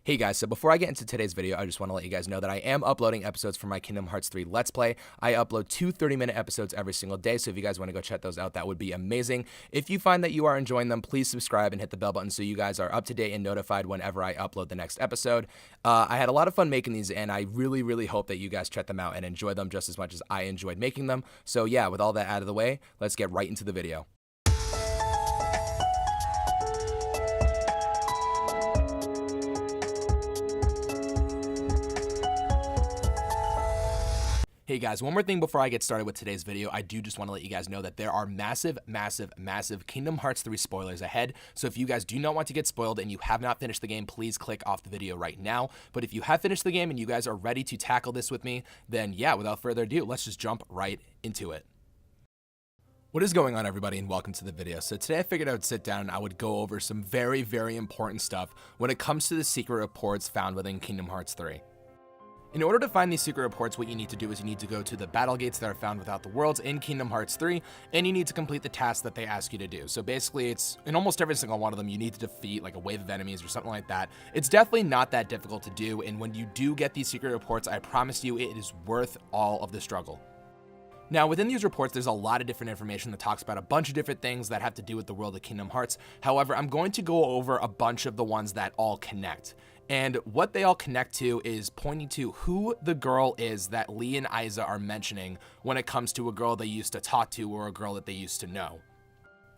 Hey guys, so before I get into today's video, I just want to let you guys know that I am uploading episodes for my Kingdom Hearts 3 Let's Play. I upload 2 30-minute episodes every single day, so if you guys want to go check those out, that would be amazing. If you find that you are enjoying them, please subscribe and hit the bell button so you guys are up to date and notified whenever I upload the next episode. I had a lot of fun making these, and I really hope that you guys check them out and enjoy them just as much as I enjoyed making them. So yeah, with all that out of the way, let's get right into the video. Hey guys, one more thing before I get started with today's video. I do just want to let you guys know that there are massive Kingdom Hearts 3 spoilers ahead. So if you guys do not want to get spoiled and you have not finished the game, please click off the video right now. But if you have finished the game and you guys are ready to tackle this with me, then yeah, without further ado, let's just jump right into it. What is going on, everybody, and welcome to the video. So today I figured I would sit down and I would go over some very important stuff when it comes to the secret reports found within Kingdom Hearts 3. In order to find these secret reports, what you need to do is you need to go to the battle gates that are found without the worlds in Kingdom Hearts 3, and you need to complete the tasks that they ask you to do. So basically, it's in almost every single one of them, you need to defeat like a wave of enemies or something like that. It's definitely not that difficult to do, and when you do get these secret reports, I promise you it is worth all of the struggle. Now, within these reports, there's a lot of different information that talks about a bunch of different things that have to do with the world of Kingdom Hearts. However, I'm going to go over a bunch of the ones that all connect. And what they all connect to is pointing to who the girl is that Lea and Isa are mentioning when it comes to a girl they used to talk to or a girl that they used to know.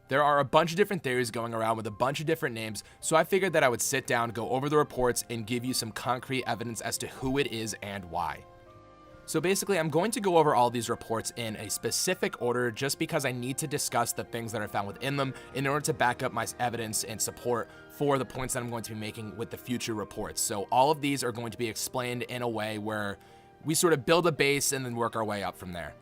There are a bunch of different theories going around with a bunch of different names, so I figured that I would sit down, go over the reports, and give you some concrete evidence as to who it is and why. So basically, I'm going to go over all these reports in a specific order just because I need to discuss the things that are found within them in order to back up my evidence and support for the points that I'm going to be making with the future reports. So all of these are going to be explained in a way where we sort of build a base and then work our way up from there.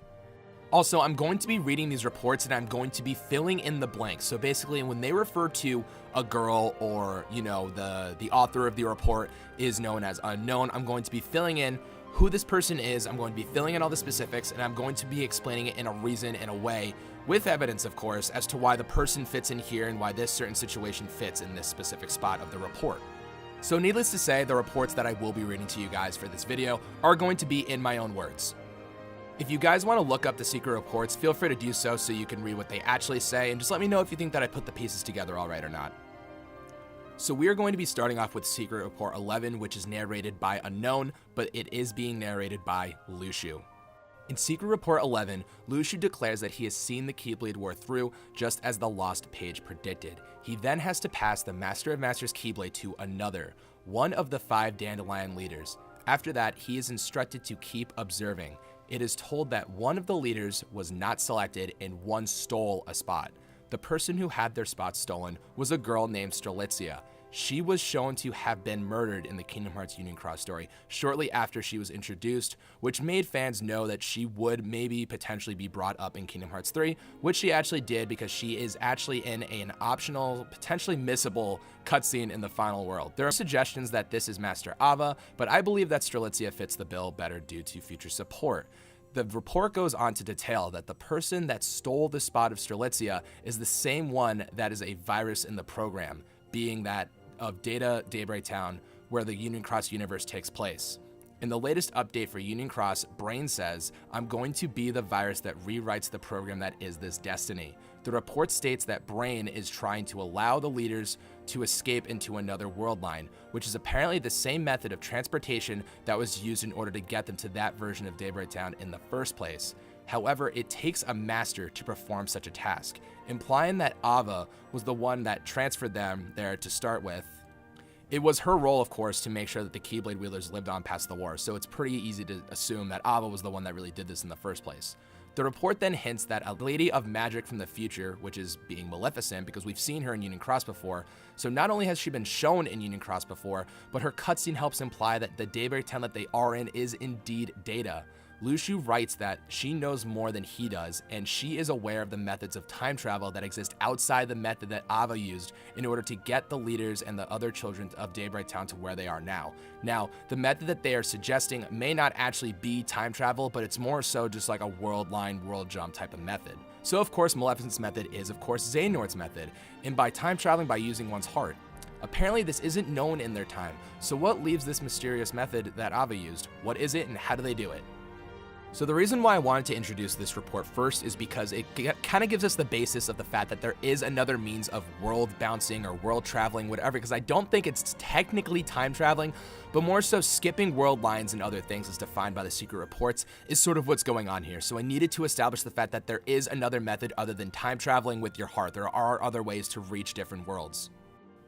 Also, I'm going to be reading these reports and I'm going to be filling in the blanks. So basically, when they refer to a girl or, you know, the author of the report is known as unknown, I'm going to be filling in who this person is, I'm going to be filling in all the specifics, and I'm going to be explaining it in a reason, in a way, with evidence, of course, as to why the person fits in here and why this certain situation fits in this specific spot of the report. So needless to say, the reports that I will be reading to you guys for this video are going to be in my own words. If you guys want to look up the secret reports, feel free to do so you can read what they actually say, and just let me know if you think that I put the pieces together all right or not. So we are going to be starting off with Secret Report 11, which is narrated by Unknown, but it is being narrated by Luxu. In Secret Report 11, Luxu declares that he has seen the Keyblade War through, just as the Lost Page predicted. He then has to pass the Master of Masters Keyblade to another, one of the 5 Dandelion leaders. After that, he is instructed to keep observing. It is told that one of the leaders was not selected and one stole a spot. The person who had their spot stolen was a girl named Strelitzia. She was shown to have been murdered in the Kingdom Hearts Union Cross story shortly after she was introduced, which made fans know that she would maybe potentially be brought up in Kingdom Hearts 3, which she actually did because she is actually in an optional, potentially missable cutscene in the final world. There are suggestions that this is Master Ava, but I believe that Strelitzia fits the bill better due to future support. The report goes on to detail that the person that stole the spot of Strelitzia is the same one that is a virus in the program, being that of Data Daybreak Town, where the Union Cross universe takes place. In the latest update for Union Cross, Brain says, "I'm going to be the virus that rewrites the program that is this destiny." The report states that Brain is trying to allow the leaders to escape into another world line, which is apparently the same method of transportation that was used in order to get them to that version of Daybreak Town in the first place. However, it takes a master to perform such a task, implying that Ava was the one that transferred them there to start with. It was her role, of course, to make sure that the Keyblade wielders lived on past the war, so it's pretty easy to assume that Ava was the one that really did this in the first place. The report then hints that a lady of magic from the future, which is being Maleficent, because we've seen her in Union Cross before, so not only has she been shown in Union Cross before, but her cutscene helps imply that the Daybreak Town that they are in is indeed Data. Luxu writes that she knows more than he does, and she is aware of the methods of time travel that exist outside the method that Ava used in order to get the leaders and the other children of Daybreak Town to where they are now. Now, the method that they are suggesting may not actually be time travel, but it's more so just like a world line, world jump type of method. So of course, Maleficent's method is of course Xehanort's method, and by time traveling by using one's heart. Apparently this isn't known in their time, so what leaves this mysterious method that Ava used? What is it and how do they do it? So the reason why I wanted to introduce this report first is because it kind of gives us the basis of the fact that there is another means of world bouncing or world traveling, whatever, because I don't think it's technically time traveling, but more so skipping world lines and other things as defined by the secret reports is sort of what's going on here. So I needed to establish the fact that there is another method other than time traveling with your heart. There are other ways to reach different worlds.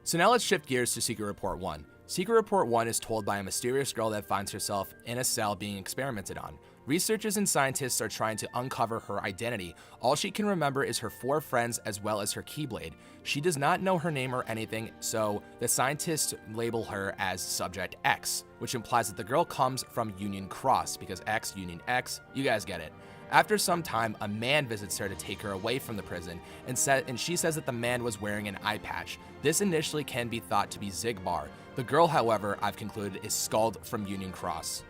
So now let's shift gears to Secret Report 1. Secret Report 1 is told by a mysterious girl that finds herself in a cell being experimented on. Researchers and scientists are trying to uncover her identity. All she can remember is her 4 friends as well as her Keyblade. She does not know her name or anything, so the scientists label her as Subject X, which implies that the girl comes from Union Cross, because X, Union X, you guys get it. After some time, a man visits her to take her away from the prison, and she says that the man was wearing an eye patch. This initially can be thought to be Xigbar. The girl, however, I've concluded is Skald from Union Cross.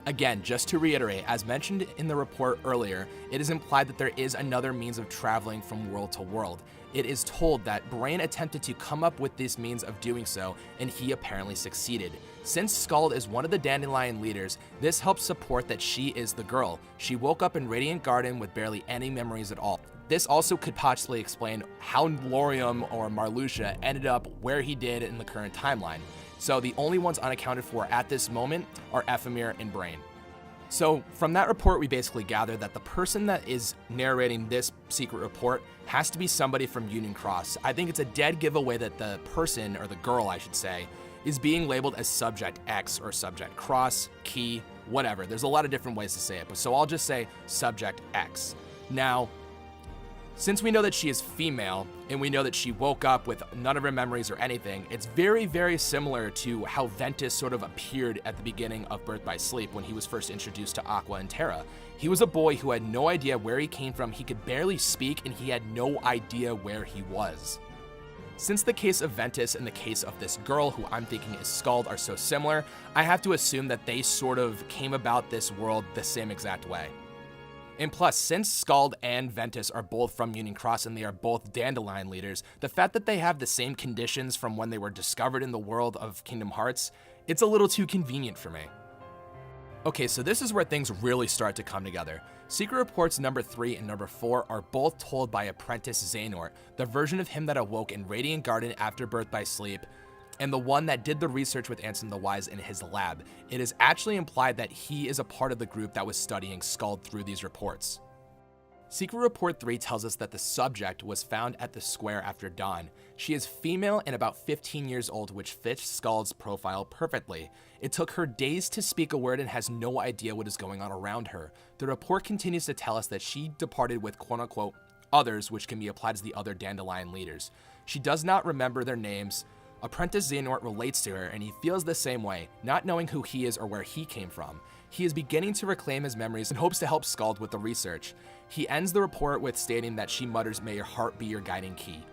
Again, just to reiterate, as mentioned in the report earlier, it is implied that there is another means of traveling from world to world. It is told that Brain attempted to come up with this means of doing so, and he apparently succeeded. Since Skald is one of the Dandelion leaders, this helps support that she is the girl. She woke up in Radiant Garden with barely any memories at all. This also could possibly explain how Laurium or Marluxia ended up where he did in the current timeline. So the only ones unaccounted for at this moment are Ephemera and Brain. So from that report, we basically gathered that the person that is narrating this secret report has to be somebody from Union Cross. I think it's a dead giveaway that the person, or the girl I should say, is being labeled as Subject X or Subject Cross, Key, whatever. There's a lot of different ways to say it, but so I'll just say Subject X. Now, since we know that she is female, and we know that she woke up with none of her memories or anything, it's very, very similar to how Ventus sort of appeared at the beginning of Birth by Sleep when he was first introduced to Aqua and Terra. He was a boy who had no idea where he came from, he could barely speak, and he had no idea where he was. Since the case of Ventus and the case of this girl, who I'm thinking is Skald, are so similar, I have to assume that they sort of came about this world the same exact way. And plus, since Skald and Ventus are both from Union Cross and they are both Dandelion leaders, the fact that they have the same conditions from when they were discovered in the world of Kingdom Hearts, it's a little too convenient for me. Okay, so this is where things really start to come together. Secret Reports number 3 and number 4 are both told by Apprentice Xehanort, the version of him that awoke in Radiant Garden after Birth by Sleep, and the one that did the research with Ansem the Wise in his lab. It is actually implied that he is a part of the group that was studying Skald through these reports. Secret Report 3 tells us that the subject was found at the square after dawn. She is female and about 15 years old, which fits Skald's profile perfectly. It took her days to speak a word and has no idea what is going on around her. The report continues to tell us that she departed with quote-unquote others, which can be applied as the other Dandelion leaders. She does not remember their names. Apprentice Xehanort relates to her, and he feels the same way, not knowing who he is or where he came from. He is beginning to reclaim his memories and hopes to help Skald with the research. He ends the report with stating that she mutters, "May your heart be your guiding key."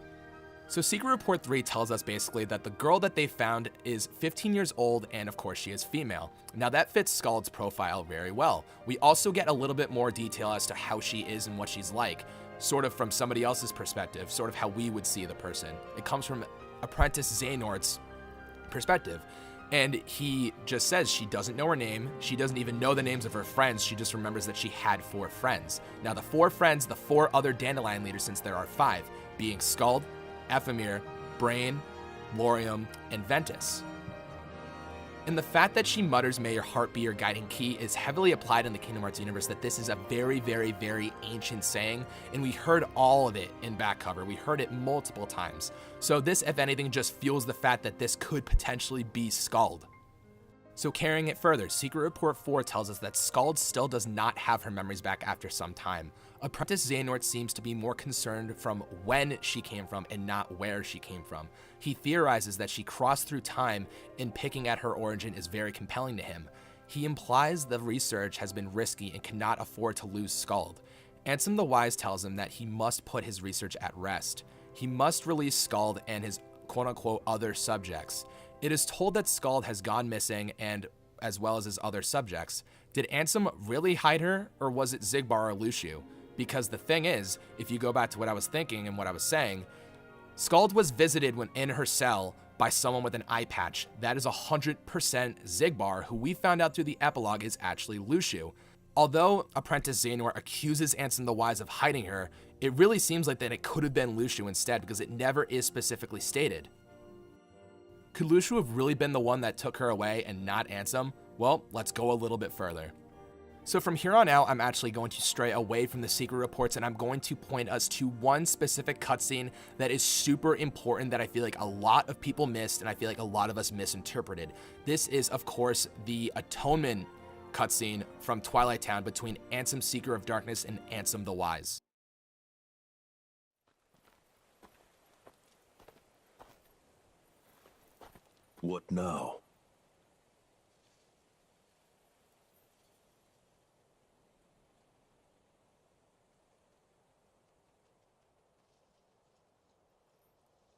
So Secret Report 3 tells us basically that the girl that they found is 15 years old, and of course she is female. Now that fits Skald's profile very well. We also get a little bit more detail as to how she is and what she's like, sort of from somebody else's perspective, sort of how we would see the person. It comes from Apprentice Xehanort's perspective, and he just says she doesn't know her name, she doesn't even know the names of her friends, she just remembers that she had 4 friends. Now the 4 friends, the 4 other Dandelion leaders, since there are 5, being Skald, Ephemera, Brain, Laurium, and Ventus. And the fact that she mutters, "May your heart be your guiding key," is heavily applied in the Kingdom Hearts universe, that this is a very, very, very ancient saying, and we heard all of it in back cover. We heard it multiple times. So this, if anything, just fuels the fact that this could potentially be Skald. So carrying it further, Secret Report 4 tells us that Skald still does not have her memories back after some time. Apprentice Xehanort seems to be more concerned from when she came from and not where she came from. He theorizes that she crossed through time, and picking at her origin is very compelling to him. He implies the research has been risky and cannot afford to lose Skald. Ansem the Wise tells him that he must put his research at rest. He must release Skald and his quote-unquote other subjects. It is told that Skald has gone missing, and as well as his other subjects. Did Ansem really hide her, or was it Xigbar or Luxio? Because the thing is, if you go back to what I was thinking and what I was saying, Skald was visited when in her cell by someone with an eye patch. That is 100% Xigbar, who we found out through the epilogue is actually Luxu. Although Apprentice Xehanort accuses Ansem the Wise of hiding her, it really seems like that it could have been Luxu instead because it never is specifically stated. Could Luxu have really been the one that took her away and not Ansem? Well, let's go a little bit further. So from here on out, I'm actually going to stray away from the secret reports and I'm going to point us to one specific cutscene that is super important that I feel like a lot of people missed and I feel like a lot of us misinterpreted. This is, of course, the Atonement cutscene from Twilight Town between Ansem Seeker of Darkness and Ansem the Wise. What now?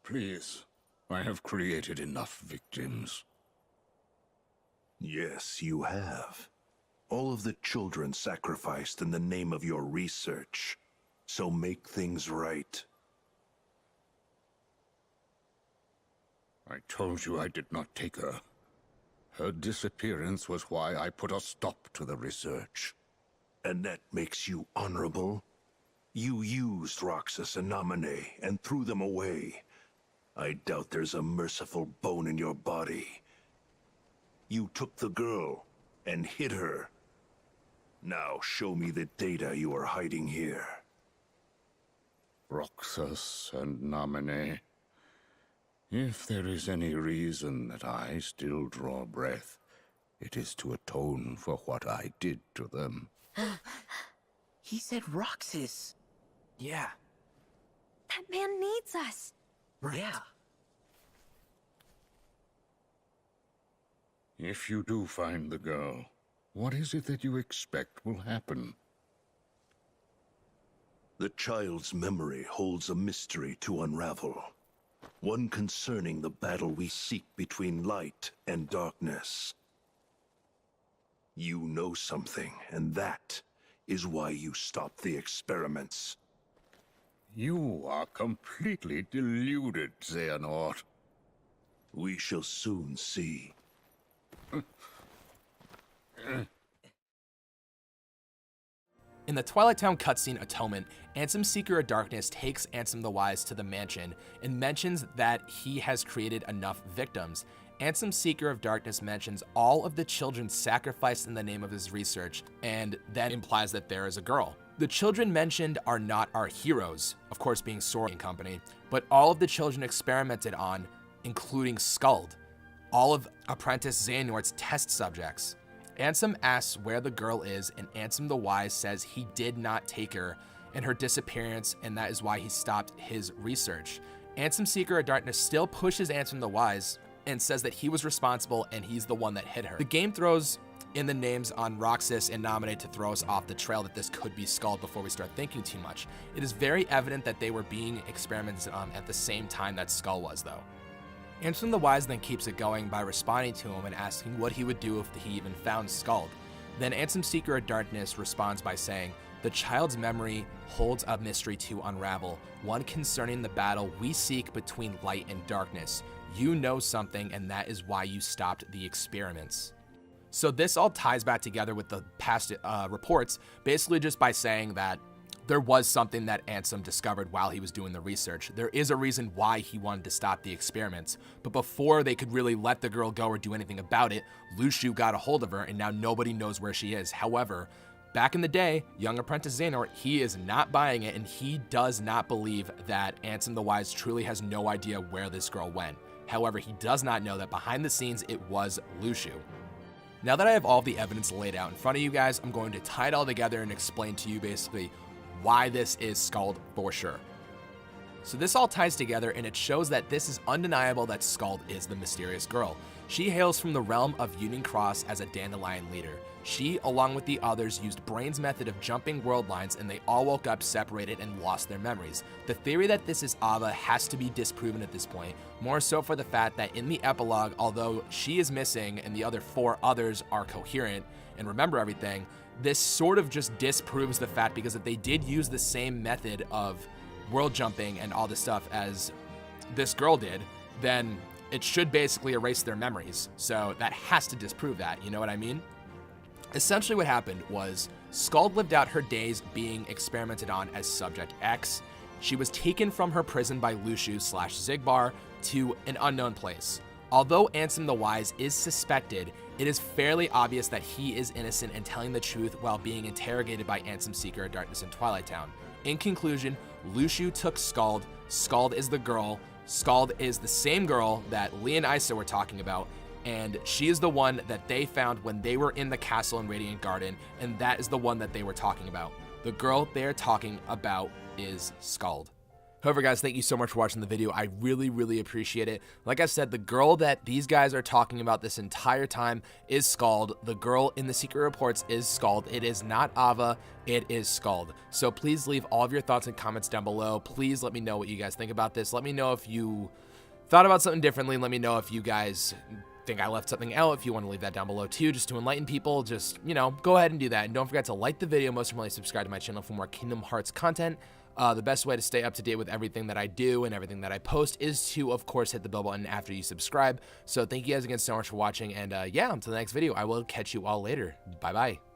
Please, I have created enough victims. Yes, you have. All of the children sacrificed in the name of your research. So make things right. I told you I did not take her. Her disappearance was why I put a stop to the research. And that makes you honorable? You used Roxas and Naminé and threw them away. I doubt there's a merciful bone in your body. You took the girl and hid her. Now show me the data you are hiding here. Roxas and Naminé. If there is any reason that I still draw breath, it is to atone for what I did to them. He said Roxas. Yeah. That man needs us. Right. Yeah. If you do find the girl, what is it that you expect will happen? The child's memory holds a mystery to unravel. One concerning the battle we seek between light and darkness. You know something, and that is why you stopped the experiments. You are completely deluded, Xehanort. We shall soon see. In the Twilight Town cutscene Atonement, Ansem Seeker of Darkness takes Ansem the Wise to the mansion and mentions that he has created enough victims. Ansem Seeker of Darkness mentions all of the children sacrificed in the name of his research and then implies that there is a girl. The children mentioned are not our heroes, of course being Sora and company, but all of the children experimented on, including Skuld, all of Apprentice Xehanort's test subjects. Ansem asks where the girl is, and Ansem the Wise says he did not take her and her disappearance, and that is why he stopped his research. Ansem Seeker of Darkness still pushes Ansem the Wise and says that he was responsible and he's the one that hit her. The game throws in the names on Roxas and Naminé to throw us off the trail that this could be Skuld before we start thinking too much. It is very evident that they were being experimented on at the same time that Skuld was, though. Ansem the Wise then keeps it going by responding to him and asking what he would do if he even found Skuld. Then Ansem Seeker of Darkness responds by saying, "The child's memory holds a mystery to unravel, one concerning the battle we seek between light and darkness. You know something, and that is why you stopped the experiments." So this all ties back together with the past reports, basically just by saying that there was something that Ansem discovered while he was doing the research. There is a reason why he wanted to stop the experiments, but before they could really let the girl go or do anything about it, Luxu got a hold of her and now nobody knows where she is. However, back in the day, young Apprentice Xehanort, he is not buying it and he does not believe that Ansem the Wise truly has no idea where this girl went. However, he does not know that behind the scenes it was Luxu. Now that I have all the evidence laid out in front of you guys, I'm going to tie it all together and explain to you basically why this is Skuld for sure. So this all ties together and it shows that this is undeniable that Skuld is the mysterious girl. She hails from the realm of Union Cross as a Dandelion leader. She, along with the others, used Brain's method of jumping world lines and they all woke up separated and lost their memories. The theory that this is Ava has to be disproven at this point, more so for the fact that in the epilogue, although she is missing and the other 4 others are coherent and remember everything, this sort of just disproves the fact because if they did use the same method of world jumping and all this stuff as this girl did, then it should basically erase their memories. So that has to disprove that, you know what I mean? Essentially what happened was Skald lived out her days being experimented on as Subject X. She was taken from her prison by Luxu/Xigbar to an unknown place. Although Ansem the Wise is suspected, it is fairly obvious that he is innocent and telling the truth while being interrogated by Ansem Seeker of Darkness in Twilight Town. In conclusion, Luxu took Skald. Skald is the girl. Skald is the same girl that Lee and Isa were talking about, and she is the one that they found when they were in the castle in Radiant Garden, and that is the one that they were talking about. The girl they are talking about is Skald. However, guys, thank you so much for watching the video. I really, really appreciate it. Like I said, the girl that these guys are talking about this entire time is Skald. The girl in the secret reports is Skald. It is not Ava, it is Skald. So please leave all of your thoughts and comments down below. Please let me know what you guys think about this. Let me know if you thought about something differently. Let me know if you guys think I left something out. If you want to leave that down below too, just to enlighten people, just, you know, go ahead and do that. And don't forget to like the video. Most importantly, subscribe to my channel for more Kingdom Hearts content. The best way to stay up to date with everything that I do and everything that I post is to, of course, hit the bell button after you subscribe. So thank you guys again so much for watching. And yeah, until the next video, I will catch you all later. Bye-bye.